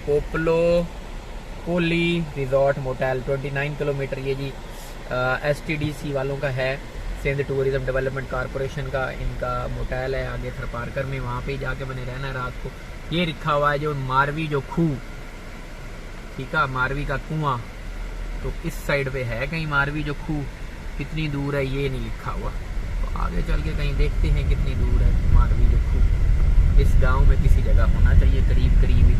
पोपलो Koli resort motel 29 kilometre, ये जी STDC वालों का है, सिंध टूरिज्म डेवलपमेंट कॉरपोरेशन का इनका मोटेल है आगे थरपारकर में। वहाँ पे जाके मैंने रहना है रात को। ये लिखा हुआ है जो मारवी जो खूह, ठीक है, मारवी का कुआं, तो इस साइड पे है कहीं मारवी जो खूह। कितनी दूर है ये नहीं लिखा हुआ, तो आगे चल के कहीं देखते हैं कितनी दूर है मारवी जो खूह। इस गांव में किसी जगह होना चाहिए करीब करीब ही।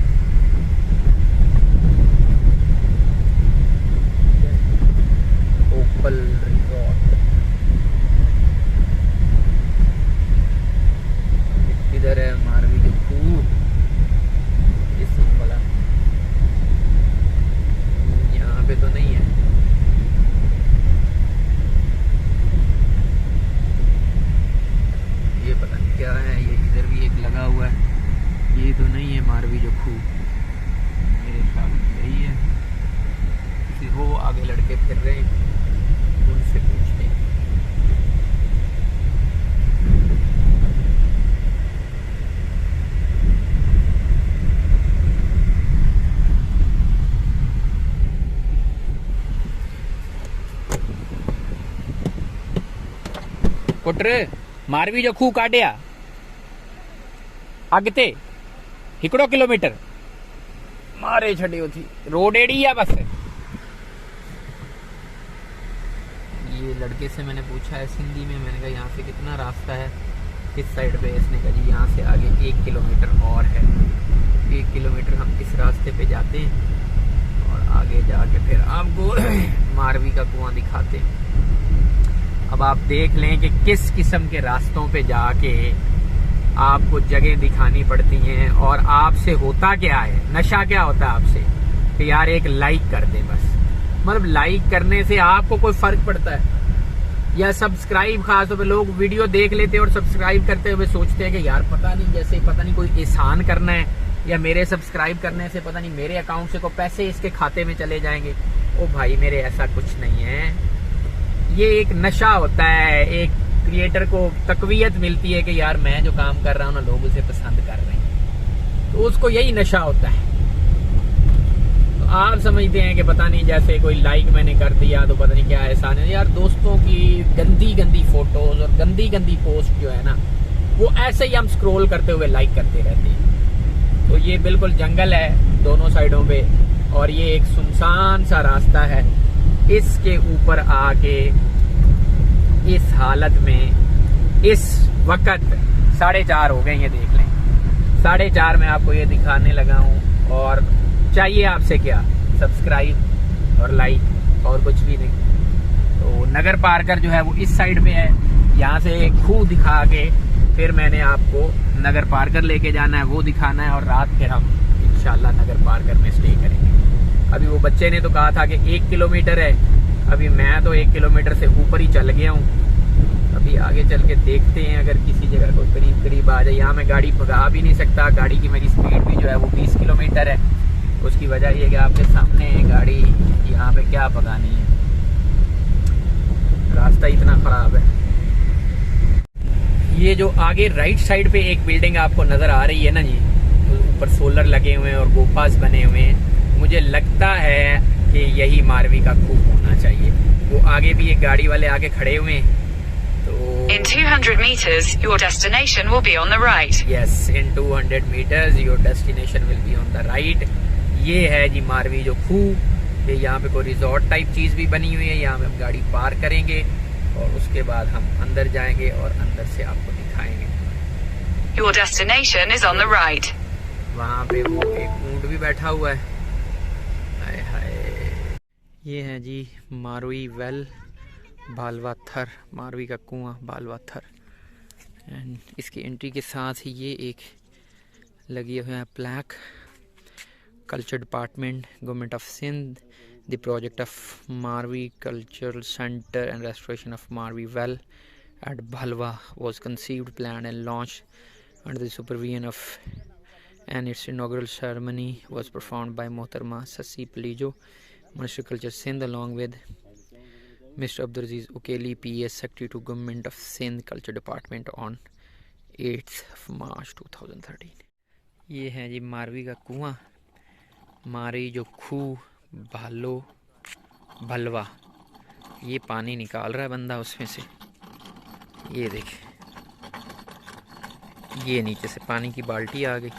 ओपल रिजॉर्ट इधर है, मारवी जो खूह इस वाला, यहाँ पे तो नहीं है। ये पता नहीं क्या है, ये इधर भी एक लगा हुआ है, ये तो नहीं है मारवी जो खूह, मेरे ख्याल में यही है। किसी हो आगे लड़के फिर रहे हैं, उनसे पूछते हैं। पुत्र मारवी जो खूह काटिया अगते हिकड़ो किलोमीटर मारे छड़ियो थी रोड एड़ी या बस। ये लड़के से मैंने पूछा है सिंधी में, मैंने कहा यहाँ से कितना रास्ता है किस साइड पे। इसने कहा जी यहाँ से आगे 1 किलोमीटर और है। 1 किलोमीटर हम इस रास्ते पे जाते हैं और आगे जाके फिर आपको मारवी का कुआं दिखाते हैं। अब आप देख लें कि किस किस्म के रास्तों पे जाके आपको जगह दिखानी पड़ती हैं और आपसे होता क्या है, नशा क्या होता है आपसे कि यार एक लाइक कर दें बस। मतलब लाइक करने से आपको कोई फर्क पड़ता है या सब्सक्राइब? खासतौर पे लोग वीडियो देख लेते हैं और सब्सक्राइब करते हुए सोचते हैं कि यार पता नहीं, जैसे पता नहीं कोई एहसान करना है या मेरे सब्सक्राइब करने से पता नहीं मेरे अकाउंट से कोई पैसे इसके खाते में चले जाएंगे। ओ भाई मेरे, ऐसा कुछ नहीं है। ये एक नशा होता है, एक क्रिएटर को तकवीयत मिलती है कि यार मैं जो काम कर रहा हूँ ना लोग उसे पसंद कर रहे हैं, तो उसको यही नशा होता है। तो आप समझते हैं कि पता नहीं जैसे कोई लाइक मैंने कर दिया तो पता नहीं क्या एहसान है। यार दोस्तों की गंदी गंदी फोटोज और गंदी गंदी पोस्ट जो है ना, वो ऐसे ही हम स्क्रॉल करते हुए लाइक करते रहते हैं। तो ये बिल्कुल जंगल है दोनों साइडों पे और ये एक सुनसान सा रास्ता है। इसके ऊपर आके इस हालत में इस वक्त 4:30 हो गए, ये देख लें 4:30 में आपको ये दिखाने लगा हूँ। और चाहिए आपसे क्या, सब्सक्राइब और लाइक और कुछ भी नहीं। तो नगर पार्कर जो है वो इस साइड पे है, यहाँ से एक खूह दिखा के फिर मैंने आपको नगर पार्कर लेके जाना है, वो दिखाना है और रात फिर हम इंशाल्लाह नगर पार्कर में स्टे करेंगे। अभी वो बच्चे ने तो कहा था कि 1 किलोमीटर है, अभी मैं तो 1 किलोमीटर से ऊपर ही चल गया हूँ। अभी आगे चल के देखते हैं अगर किसी जगह को करीब करीब आ जाए। यहाँ मैं गाड़ी भगा भी नहीं सकता, गाड़ी की मेरी स्पीड भी जो है वो 20 किलोमीटर है। उसकी वजह ये कि आपके सामने है गाड़ी, यहाँ पे क्या भगानी है, रास्ता इतना खराब है। ये जो आगे राइट साइड पे एक बिल्डिंग आपको नजर आ रही है ना जी, ऊपर सोलर लगे हुए हैं और गोपास बने हुए हैं, मुझे लगता है कि यही मारवी का खूह होना चाहिए। वो आगे भी एक गाड़ी वाले आगे खड़े हुए हैं। तो In 200 meters, your destination will be on the right. Yes, in 200 meters, your destination will be on the right. ये है जी मारवी जो खूह। ये यहाँ पे कोई रिजॉर्ट टाइप चीज भी बनी हुई है, यहाँ पे हम गाड़ी पार्क करेंगे और उसके बाद हम अंदर जाएंगे और अंदर से आपको दिखाएंगे। Your destination is on the right. वहाँ पे वो एक ऊंट भी बैठा हुआ है। हाय हाय, ये है जी मारवी वेल, बालवाथर, मारवी का कुआं बालवाथर। एंड इसकी एंट्री के साथ ही ये एक लगी हुई है plaque, culture department, government of Sindh, the project of Marvi cultural centre and restoration of Marvi well at Bhalwa was conceived, planned and launched under the supervision of and its inaugural ceremony was performed by Mohtarma Sassi Palijo, Minister Culture Sindh, along with Mr. Abdulaziz Ukeli, PS Secretary to Government of Sindh Culture Department on 8th of March 2013. ये है जी मारवी का कुआं, मारवी जो खूह, भालो, भलवा, ये पानी निकाल रहा है बंदा उसमें से। ये देखे, ये नीचे से पानी की बाल्टी आ गई।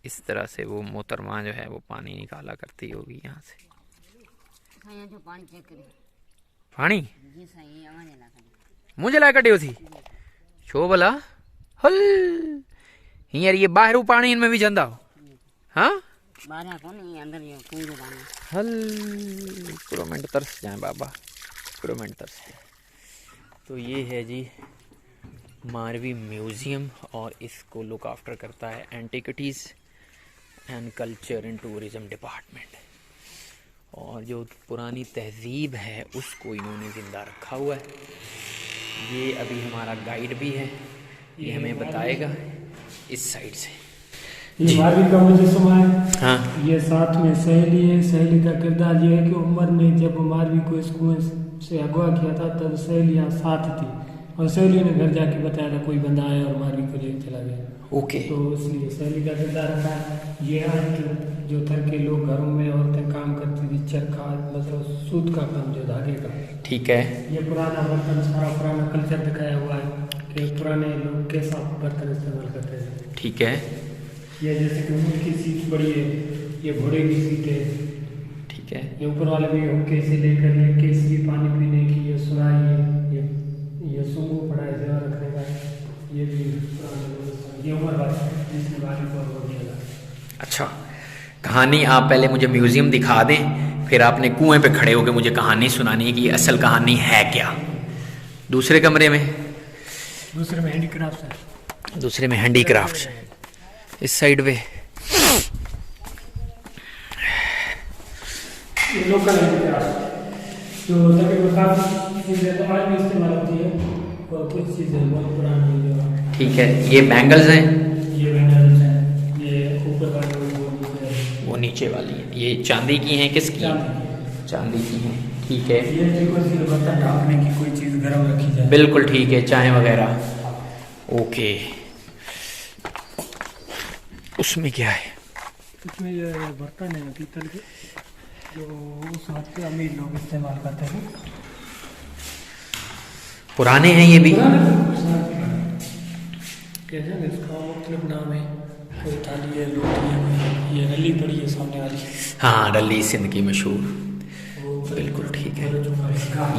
इस तरह से वो मोहतरमा जो है वो पानी निकाला करती होगी यहाँ से। पानी मुझे ला कटे थी छो भला हल यार, ये बाहर पानी इनमें भी जंदा हो। हाँ हल करो मिनट तरस जाए बाबा, करो मिनट तरस जाए। तो ये है जी मारवी म्यूज़ियम और इसको लुक आफ्टर करता है antiquities and culture and tourism department. और जो पुरानी तहज़ीब है उसको इन्होंने ज़िंदा रखा हुआ है। ये अभी हमारा गाइड भी है, ये हमें बताएगा इस साइड से। ये मारवी का मुजस्समा है। हाँ, ये साथ में सहेली है। सहेली का किरदार ये है कि उमर ने जब मारवी को इस कुएं से अगवा किया था तब सहेलियाँ साथ थी और सहेली ने घर जाके बताया था कोई बंदा आया और मारवी को लेकर चला गया। ओके। तो इसलिए सहेली का किरदार रखा है। ये आज जो थर के लोग घरों में औरतें काम करती थी, चरखा मतलब सूत का काम जो धागे का। ठीक है। ये पुराना बर्तन, सारा पुराना कल्चर दिखाया हुआ है कि पुराने लोग कैसा बर्तन इस्तेमाल करते थे। ठीक है। ये जैसे कि ऊँट की सीट बड़ी है, ये घोड़े की सीट है। ठीक है। ये ऊपर वाले भी हुक्के से लेकर ये केसरी पानी पीने की, ये सुराही है, ये सुंगू पड़ा है जगह रखने का। ये भी ये उम्र वाला जिसने बारी को हो गया। अच्छा, कहानी आप पहले मुझे म्यूज़ियम दिखा दें, फिर आपने कुएं पे खड़े होकर मुझे कहानी सुनानी है कि असल कहानी है क्या। दूसरे कमरे में, दूसरे में हैंडीक्राफ्ट है। दूसरे में हैंडीक्राफ्ट है। इस साइड पे ये लोकल हैंडीक्राफ्ट जो तकरीबन काफ़ी चीज़ें तो आज भी इस्तेमाल होती है और कुछ चीज़ें बहुत पुरानी जो। ठीक है। ये बैंगल्स हैं, ये बैंगल्स हैं, ये ऊपर वाले वो नीचे वाली है। ये चांदी की हैं, किसकी? चांदी की हैं। ठीक है। ये देखो सिर बर्तन ढाँकने की कोई चीज़ गर्म रखी जाए। बिल्कुल ठीक है, चाय वगैरह। ओके। उसमें क्या है? इसमें ये बर्तन है पीतल के जो उस वक्त के अमीर लोग इस्तेमाल करते थे। पुराने हैं ये भी? कैसे इसका मुख्तलिफ नाम है, कोई थाली है, रोटी है, ये रली पड़ी है सामने वाली। हाँ, रली सिंध की मशहूर। बिल्कुल ठीक है,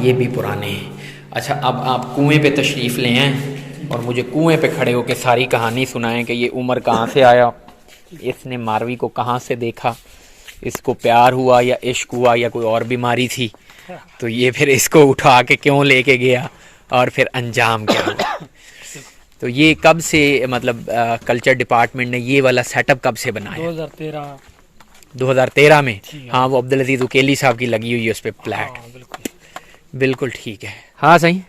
ये भी पुराने हैं। अच्छा, अब आप कुएं पे तशरीफ़ ले आएँ और मुझे कुएं पे खड़े होकर सारी कहानी सुनाएं कि ये उमर कहाँ से आया, इसने मारवी को कहाँ से देखा, इसको प्यार हुआ या इश्क हुआ या कोई और बीमारी थी, तो ये फिर इसको उठा के क्यों लेके गया और फिर अंजाम क्या हुआ। तो ये कब से मतलब कल्चर डिपार्टमेंट ने ये वाला सेटअप कब से बनाया? 2013 में। हाँ, वो अब्दुल-अजीज उकेली साहब की लगी हुई है उस पर प्लेट। बिल्कुल ठीक है। हाँ सही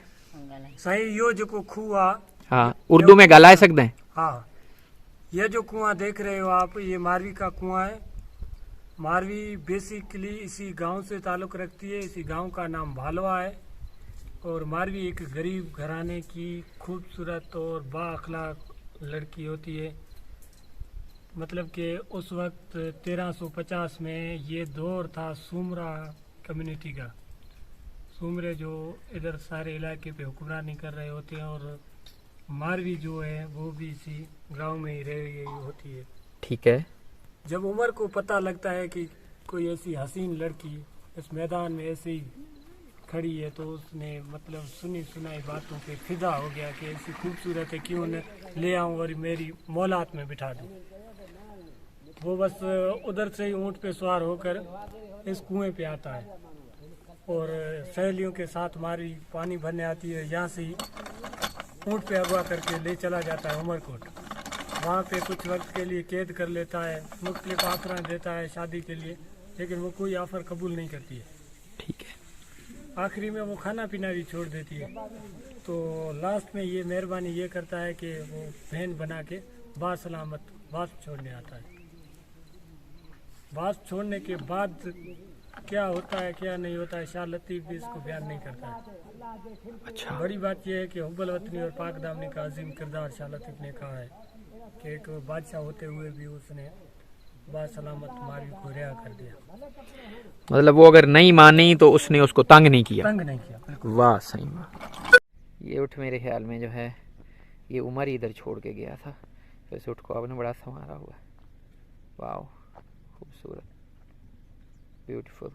सही। यो जो कुआ, हाँ, उर्दू में गला सकते हैं। हाँ, ये जो कुआं देख रहे हो आप, ये मारवी का कुआं है। मारवी बेसिकली इसी गांव से ताल्लुक़ रखती है। इसी गांव का नाम भालवा है और मारवी एक गरीब घराने की खूबसूरत और बाअखलाक लड़की होती है। मतलब कि उस वक्त 1350 में ये दौर था सुमरा कम्युनिटी का। सुमरे जो इधर सारे इलाके पे हुक्मरानी कर रहे होते हैं और मारवी जो है वो भी इसी गांव में ही रह रही होती है। ठीक है। जब उमर को पता लगता है कि कोई ऐसी हसीन लड़की इस मैदान में ऐसे ही खड़ी है तो उसने मतलब सुनी सुनाई बातों पे फिदा हो गया कि ऐसी खूबसूरत है, क्यों न ले आऊं और मेरी मौलात में बिठा दूं। वो बस उधर से ही ऊँट पे सवार होकर इस कुएं पे आता है और सहेलियों के साथ मारवी पानी भरने आती है। यहाँ से ही ऊँट पे अगवा करके ले चला जाता है उमरकोट। वहाँ पे कुछ वक्त के लिए कैद कर लेता है, मुख्तलिफ ऑफर देता है शादी के लिए, लेकिन वो कोई ऑफर कबूल नहीं करती है। ठीक है। आखिरी में वो खाना पीना भी छोड़ देती है। तो लास्ट में ये मेहरबानी ये करता है कि वो बहन बना के बासलामत वापस छोड़ने आता है। वापस छोड़ने के बाद क्या होता है क्या नहीं होता है, शाह लतीफ़ भी इसको बयान नहीं करता है। अच्छा, बड़ी बात यह है कि हुब्बुल वतनी और पाक दामनी का अजीम किरदार शाह लतीफ़ ने कहा है कि एक बादशाह होते हुए भी उसने बासलामत मावी को रिहा कर दिया, मतलब वो अगर नहीं मानी तो उसने उसको तंग नहीं किया। तंग नहीं किया। वाह सही वाह। ये ऊँट मेरे ख्याल में जो है ये उमर ही इधर छोड़ के गया था, तो इस ऊँट को आपने बड़ा संवारा हुआ है। वाह, खूबसूरत, ब्यूटीफुल।